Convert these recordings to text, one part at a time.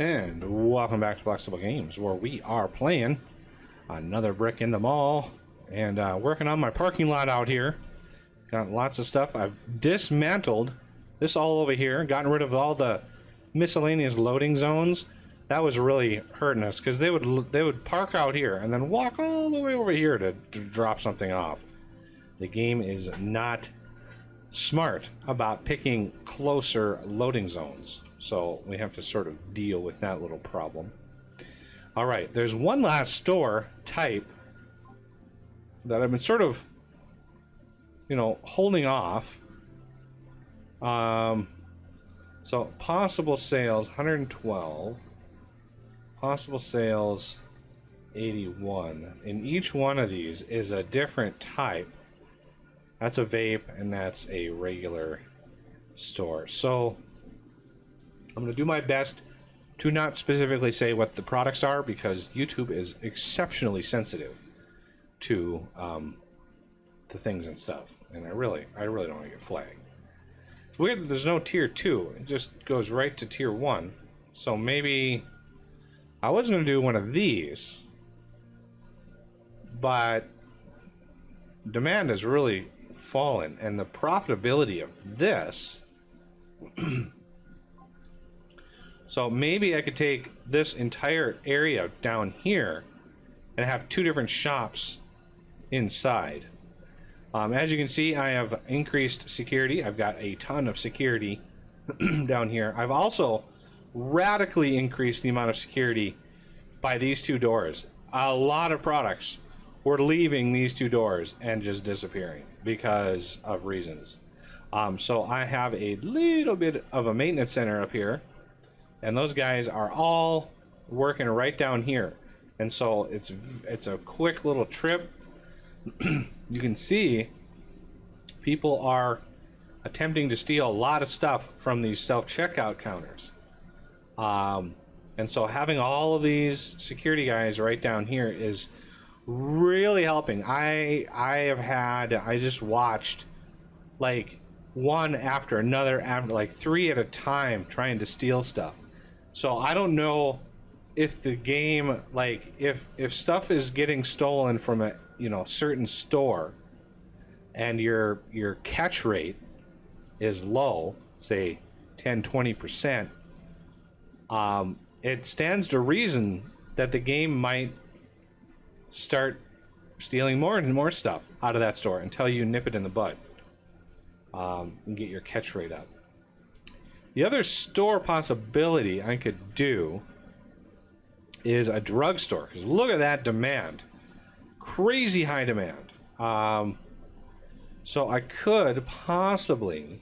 And welcome back to Flexible Games, where we are playing another brick in the mall and working on my parking lot out here. Got lots of stuff. I've dismantled this all over here, gotten rid of all the miscellaneous loading zones. That was really hurting us because they would park out here and then walk all the way over here to drop something off. The game is not smart about picking closer loading zones. So we have to sort of deal with that little problem. All right, there's one last store type that I've been sort of, holding off. So possible sales 112, possible sales 81. And each one of these is a different type. That's a vape and that's a regular store. So I'm going to do my best to not specifically say what the products are because YouTube is exceptionally sensitive to the things and stuff, and I really don't want to get flagged. It's weird that there's no tier 2; it just goes right to tier 1. So maybe I was going to do one of these, but demand has really fallen, and the profitability of this. So maybe I could take this entire area down here and have two different shops inside. As you can see, I have increased security. I've got a ton of security down here. I've also radically increased the amount of security by these two doors. A lot of products were leaving these two doors and just disappearing because of reasons. So I have a little bit of a maintenance center up here. And those guys are all working right down here. And so it's a quick little trip. You can see people are attempting to steal a lot of stuff from these self-checkout counters. And so having all of these security guys right down here is really helping. I just watched like one after another, after like 3 at a time trying to steal stuff. So I don't know if the game, like if stuff is getting stolen from a certain store and your catch rate is low, say 10-20%, it stands to reason that the game might start stealing more and more stuff out of that store until you nip it in the bud and get your catch rate up. The other store possibility I could do is a drugstore, because look at that demand. Crazy high demand. So I could possibly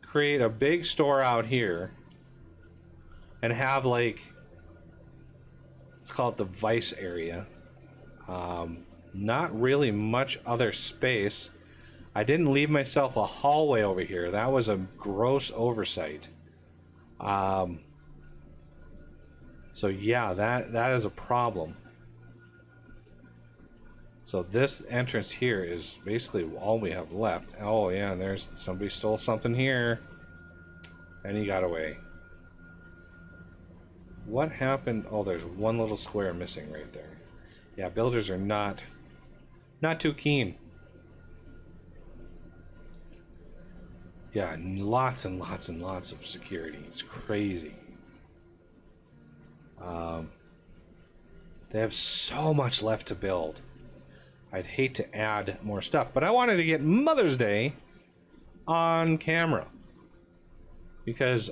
create a big store out here and have like, let's call it the Vice area. Not really much other space. I didn't leave myself a hallway over here. That was a gross oversight. So yeah, that is a problem. So this entrance here is basically all we have left. Oh yeah, and there's somebody stole something here. And he got away. What happened? Oh, there's one little square missing right there. Yeah, builders are not too keen. Yeah, lots and lots and lots of security. It's crazy. They have so much left to build. I'd hate to add more stuff, but I wanted to get Mother's Day on camera. Because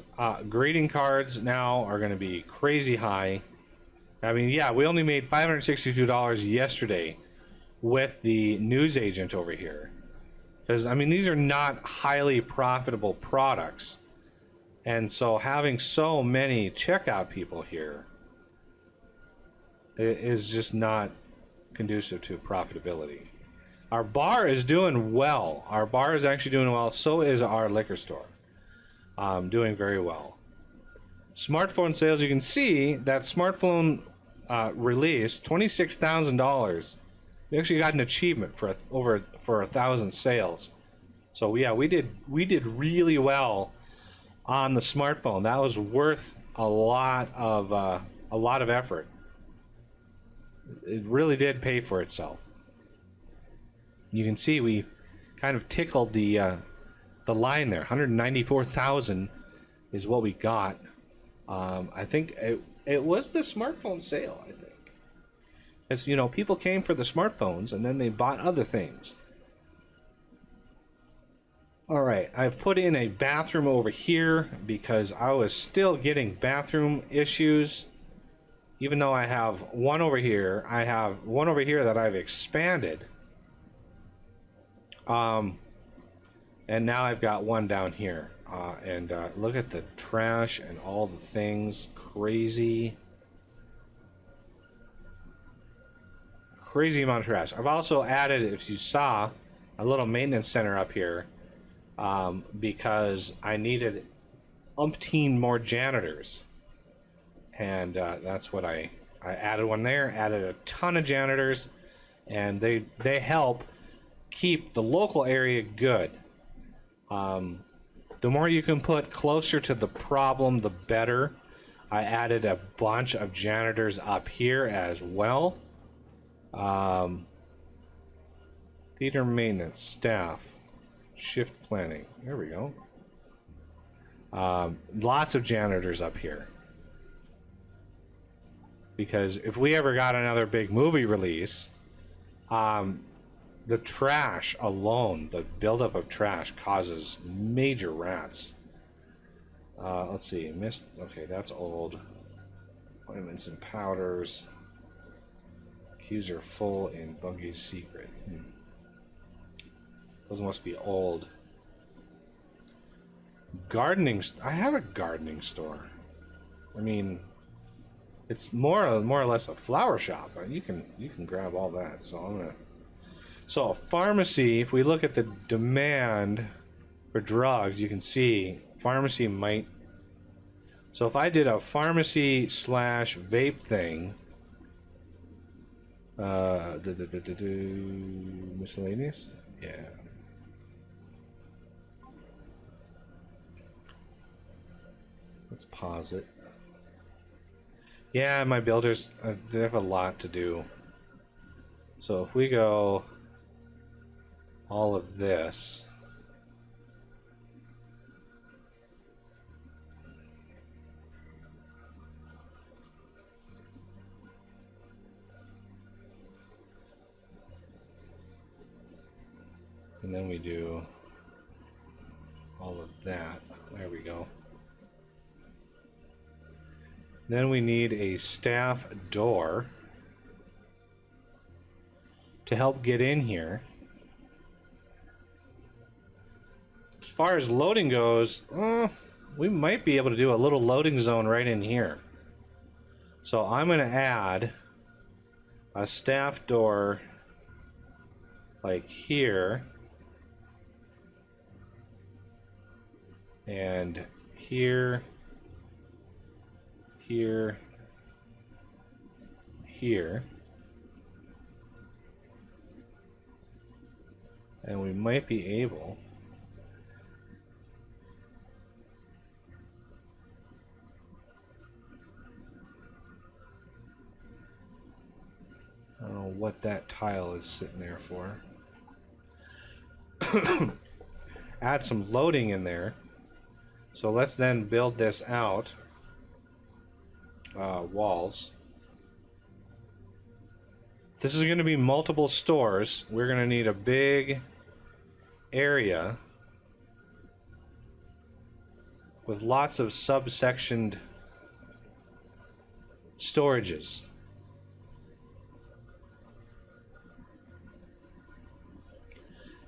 greeting cards now are going to be crazy high. I mean, yeah, we only made $562 yesterday with the news agent over here. Because, I mean, these are not highly profitable products. And so having so many checkout people here is just not conducive to profitability. Our bar is doing well. Our bar is actually doing well. So is our liquor store. Doing very well. Smartphone sales, you can see that smartphone release, $26,000. We actually got an achievement for over 1,000 sales. So yeah, we did really well on the smartphone. That was worth a lot of effort. It really did pay for itself. You can see we kind of tickled the line there. 194,000 is what we got. I think it was the smartphone sale. I think, as you know, people came for the smartphones and then they bought other things. All right, I've put in a bathroom over here because I was still getting bathroom issues. Even though I have one over here, I have one over here that I've expanded. And now I've got one down here. And look at the trash and all the things. Crazy amount of trash. I've also added, if you saw, a little maintenance center up here. Because I needed umpteen more janitors, and that's what I added one there. Added a ton of janitors, and they help keep the local area good. The more you can put closer to the problem, the better. I added a bunch of janitors up here as well. Theater maintenance staff. Shift planning. There we go. Lots of janitors up here. Because if we ever got another big movie release, the trash alone, the buildup of trash causes major rats. Let's see. Mist. Okay, that's old. Ointments and powders. Queues are full in Buggy's secret. Those must be old. Gardening. I have a gardening store. I mean, it's more or less a flower shop. You can grab all that. So I'm gonna. So a pharmacy. If we look at the demand for drugs, you can see pharmacy might. So if I did a pharmacy / vape thing. Miscellaneous. Yeah. Let's pause it. Yeah, my builders, they have a lot to do. So if we go all of this, and then we do all of that, there we go. Then we need a staff door to help get in here. As far as loading goes, we might be able to do a little loading zone right in here. So I'm going to add a staff door like here and here. Here, and we might be able I don't know what that tile is sitting there for. Add some loading in there. So let's then build this out. Walls. This is going to be multiple stores. We're going to need a big area with lots of subsectioned storages.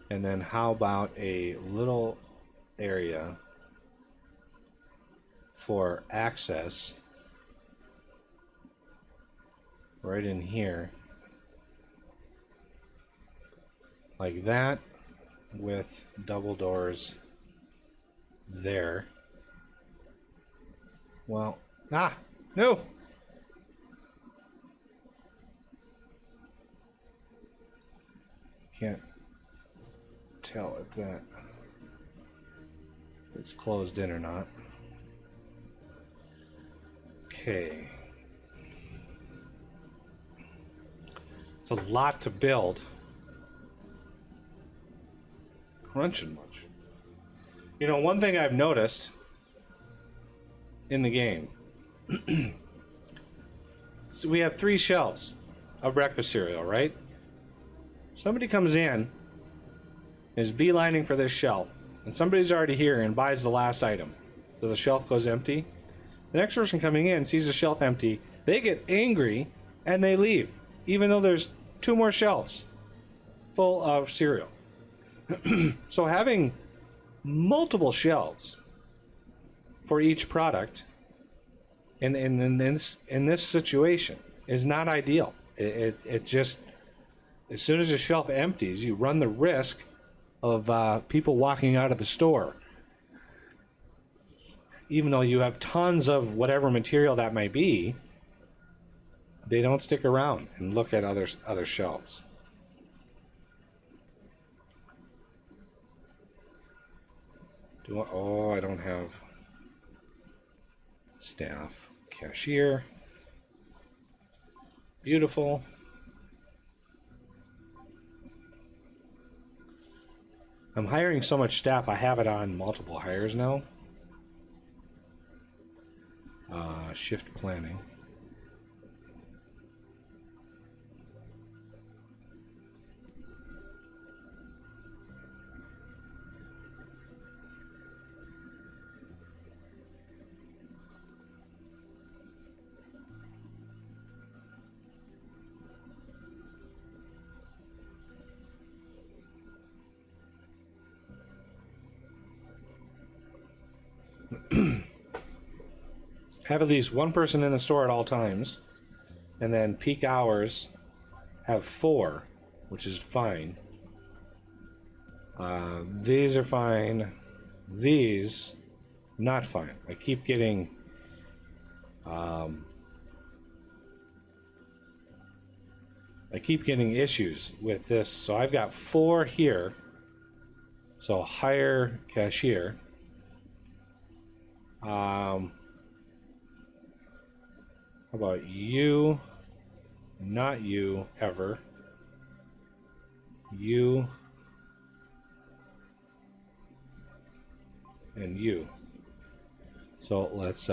And then how about a little area for access right in here, like that, with double doors there. Well, no! Can't tell if it's closed in or not. Okay. It's a lot to build. Crunching much. You know, one thing I've noticed in the game. So we have 3 shelves of breakfast cereal, right? Somebody comes in, is beelining for this shelf, and somebody's already here and buys the last item. So the shelf goes empty. The next person coming in sees the shelf empty. They get angry and they leave, even though there's 2 more shelves full of cereal. So having multiple shelves for each product in this situation is not ideal. It just, as soon as a shelf empties, you run the risk of people walking out of the store. Even though you have tons of whatever material that might be, they don't stick around and look at other shelves. I don't have staff. Cashier. Beautiful. I'm hiring so much staff, I have it on multiple hires now. Shift planning. Have at least 1 person in the store at all times, and then peak hours have 4, which is fine. These are fine. These not fine. I keep getting issues with this. So I've got 4 here. So hire cashier. How about you? Not you, ever. You. And you. So let's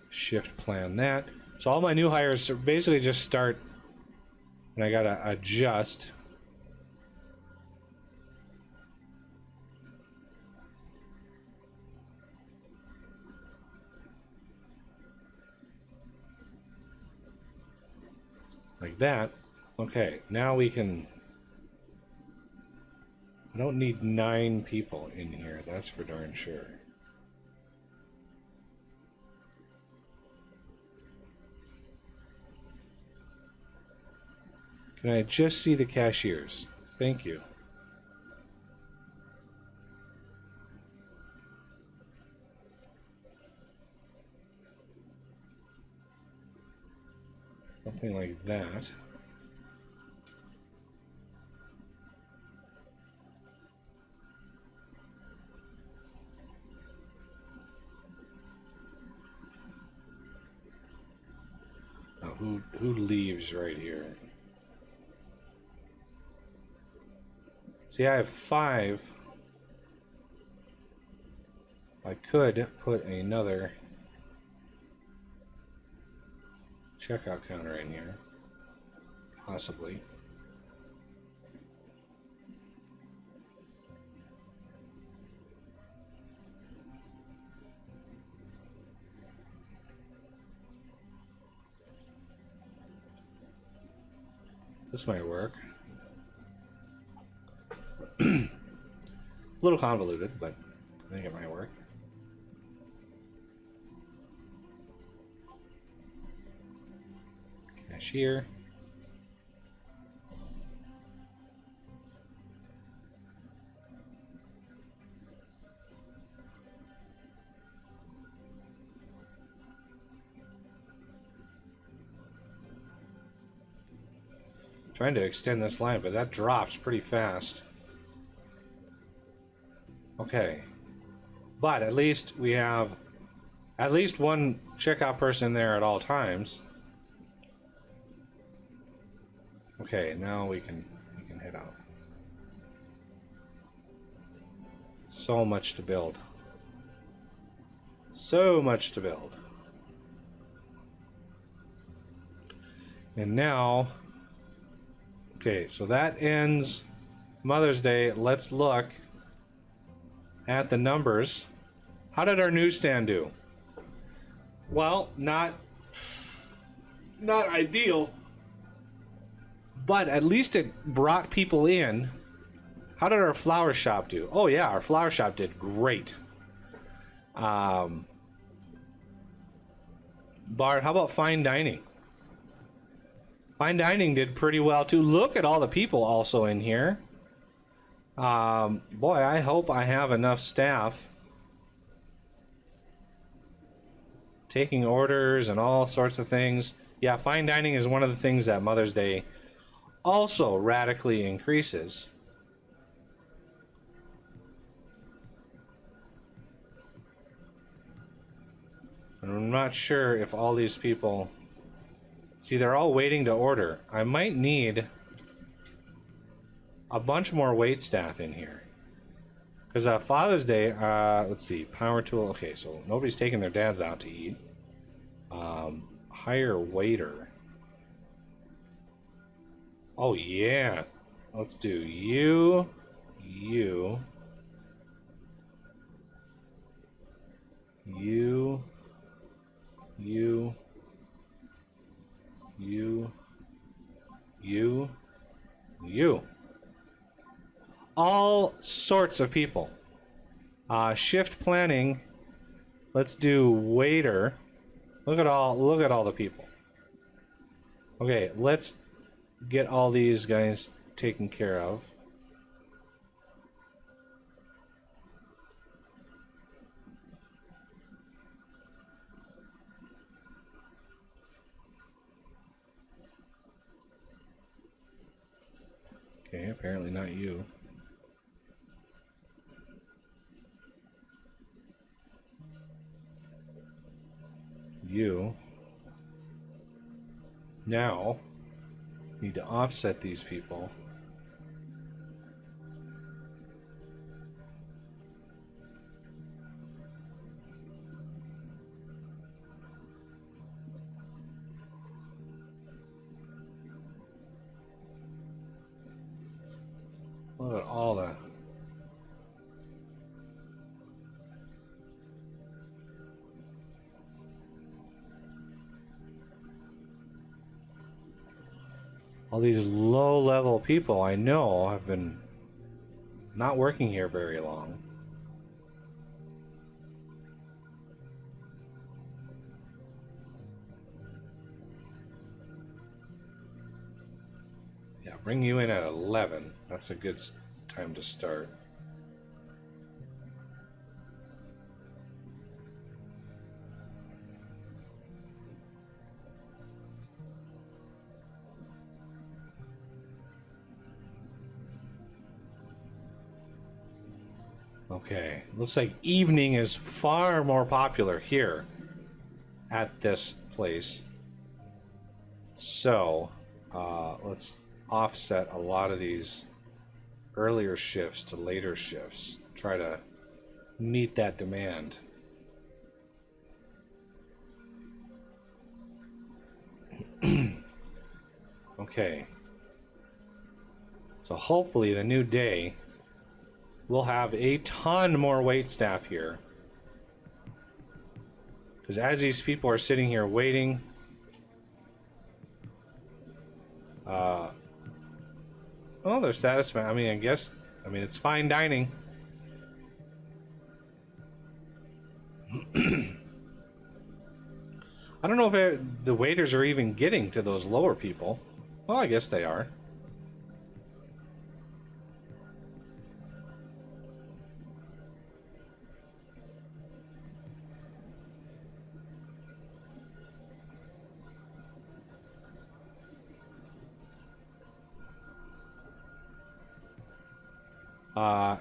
shift plan that. So all my new hires basically just start, and I gotta adjust. Like that. Okay, now we can... I don't need 9 people in here, that's for darn sure. Can I just see the cashiers? Thank you. Something like that. Now, who leaves right here? See, I have 5. I could put another checkout counter in here, possibly. This might work. A little convoluted, but I think it might work. Cashier. Trying to extend this line, but that drops pretty fast. Okay. But at least we have at least one checkout person there at all times. Okay, now we can head out. So much to build. So much to build. And now, okay, so that ends Mother's Day. Let's look at the numbers. How did our newsstand do? Well, not ideal, but at least it brought people in. How did our flower shop do? Oh yeah, our flower shop did great. Bart, how about fine dining? Fine dining did pretty well too. Look at all the people also in here. Boy, I hope I have enough staff taking orders and all sorts of things. Yeah, fine dining is one of the things that Mother's Day also radically increases. And I'm not sure if all these people... See, they're all waiting to order. I might need a bunch more wait staff in here. Because Father's Day, let's see, power tool. Okay, so nobody's taking their dads out to eat. Hire waiter. Oh, yeah. Let's do you, you, you, you, you, you, you. All sorts of people. Shift planning. Let's do waiter. Look at all the people. Okay, let's get all these guys taken care of. Okay, apparently not you. You. Now, need to offset these people. Look at all the... all these low-level people I know have been not working here very long. Yeah, bring you in at 11. That's a good time to start. Okay, looks like evening is far more popular here at this place. So, let's offset a lot of these earlier shifts to later shifts. Try to meet that demand. Okay. So hopefully the new day we'll have a ton more wait staff here. Because as these people are sitting here waiting, well, they're satisfied. I mean, it's fine dining. I don't know if the waiters are even getting to those lower people. Well, I guess they are.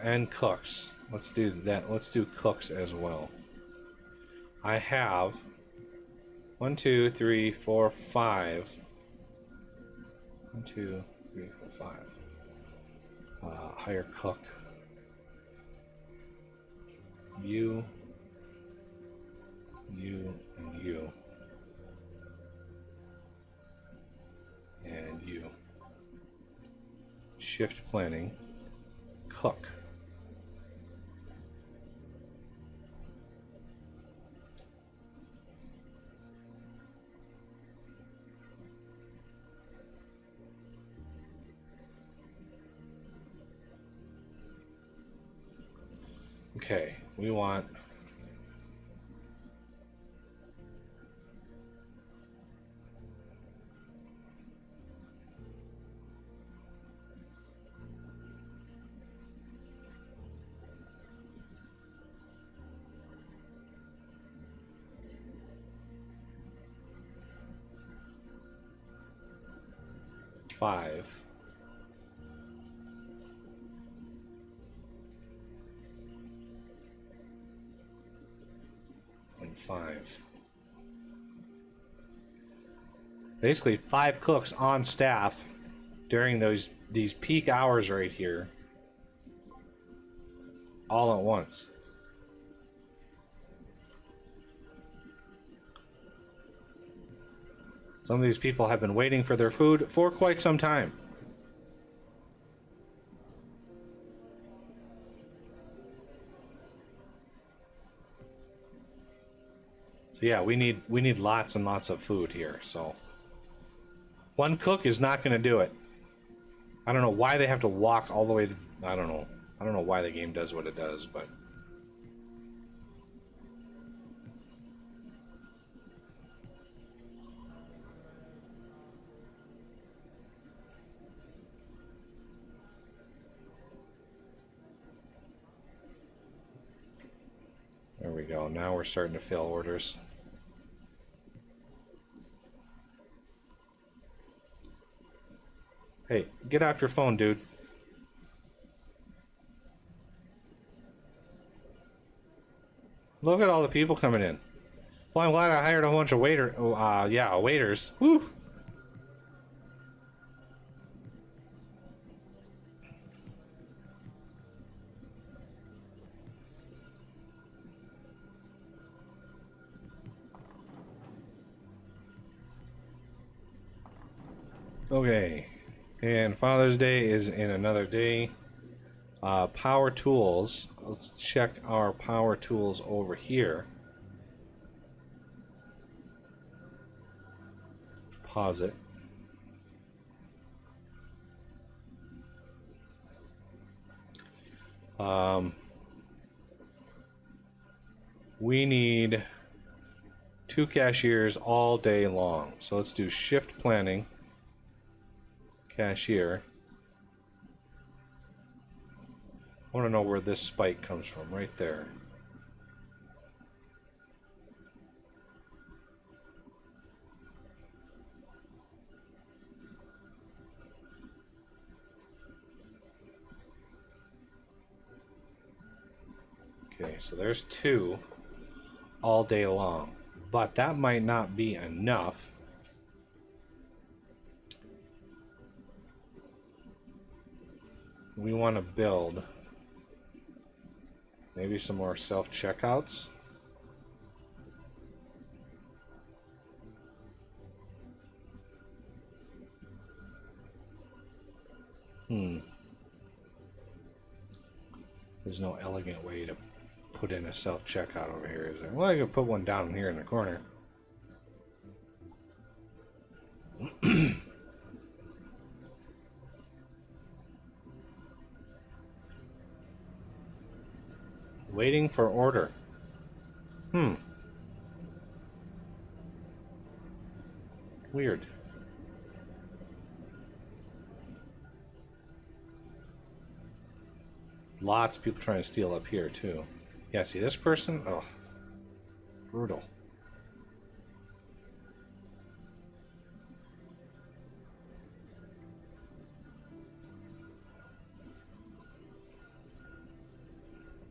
And cooks. Let's do that. Let's do cooks as well. I have 1, 2, 3, 4, 5. 1, 2, 3, 4, 5. Hire cook. You, and you. And you. Shift planning. Cook. Okay, we want five. And 5. Basically 5 cooks on staff during these peak hours right here, all at once. Some of these people have been waiting for their food for quite some time. So yeah, we need lots and lots of food here. So one cook is not going to do it. I don't know why they have to walk all the way to, I don't know why the game does what it does, but there we go. Now we're starting to fill orders. Hey, get off your phone, dude. Look at all the people coming in. Well, I'm glad I hired a bunch of waiters. Woo! Okay. And Father's Day is in another day. Power tools. Let's check our power tools over here. Pause it. We need 2 cashiers all day long. So let's do shift planning. Cashier. I want to know where this spike comes from, right there. Okay, so there's 2 all day long, but that might not be enough. We want to build maybe some more self-checkouts. There's no elegant way to put in a self-checkout over here, is there? Well, I could put one down here in the corner. Waiting for order. Weird. Lots of people trying to steal up here, too. Yeah, see this person? Oh, brutal.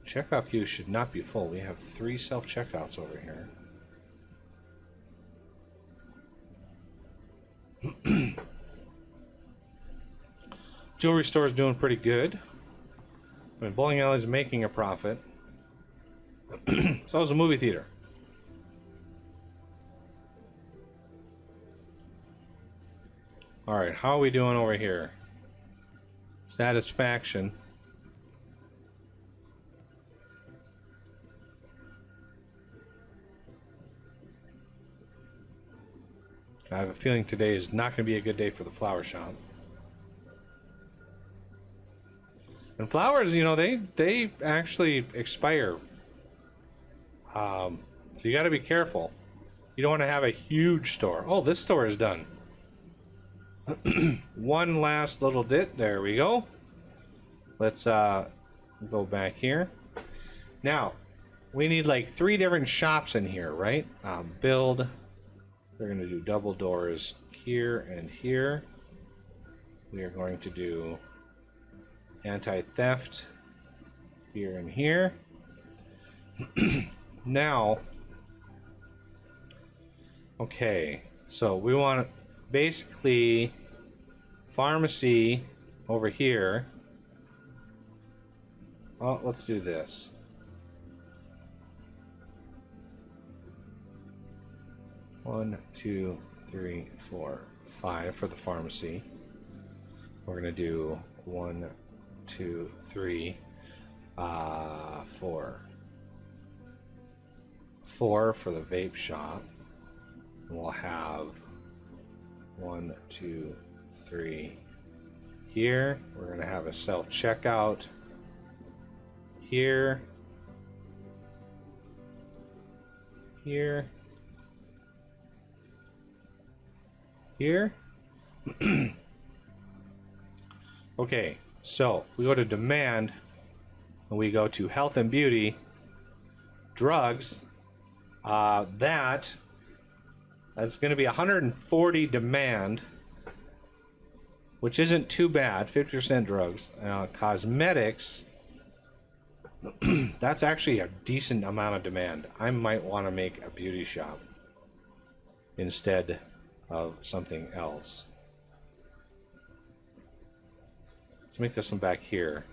Checkout queue should not be full. We have 3 self-checkouts over here. Jewelry store is doing pretty good. I mean, bowling alley is making a profit. So is a movie theater. Alright, how are we doing over here? Satisfaction. I have a feeling today is not going to be a good day for the flower shop. And flowers, you know, they actually expire. So you got to be careful. You don't want to have a huge store. Oh, this store is done. One last little bit. There we go. Let's go back here. Now, we need like 3 different shops in here, right? Build. We're going to do double doors here and here. We are going to do anti-theft here and here. Now, okay, so we want basically pharmacy over here. Well, let's do this. One, two, three, four, 5 for the pharmacy. We're gonna do 1, 2, 3, 4. 4 for the vape shop. And we'll have 1, 2, 3 here. We're gonna have a self-checkout here, here, here. Okay, so we go to demand and we go to health and beauty, drugs. That's going to be 140 demand, which isn't too bad. 50% drugs. Cosmetics, that's actually a decent amount of demand. I might want to make a beauty shop instead of something else. Let's make this one back here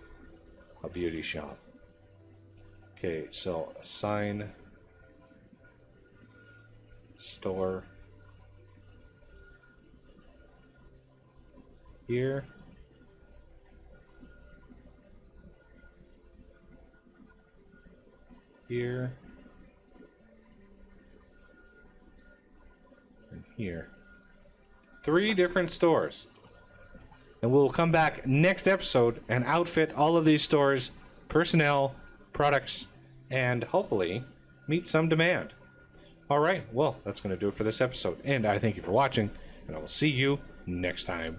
a beauty shop. Okay, so assign store here. Here. And here. 3 different stores. And we'll come back next episode and outfit all of these stores, personnel, products, and hopefully meet some demand. All right, well, that's going to do it for this episode. And I thank you for watching, and I will see you next time.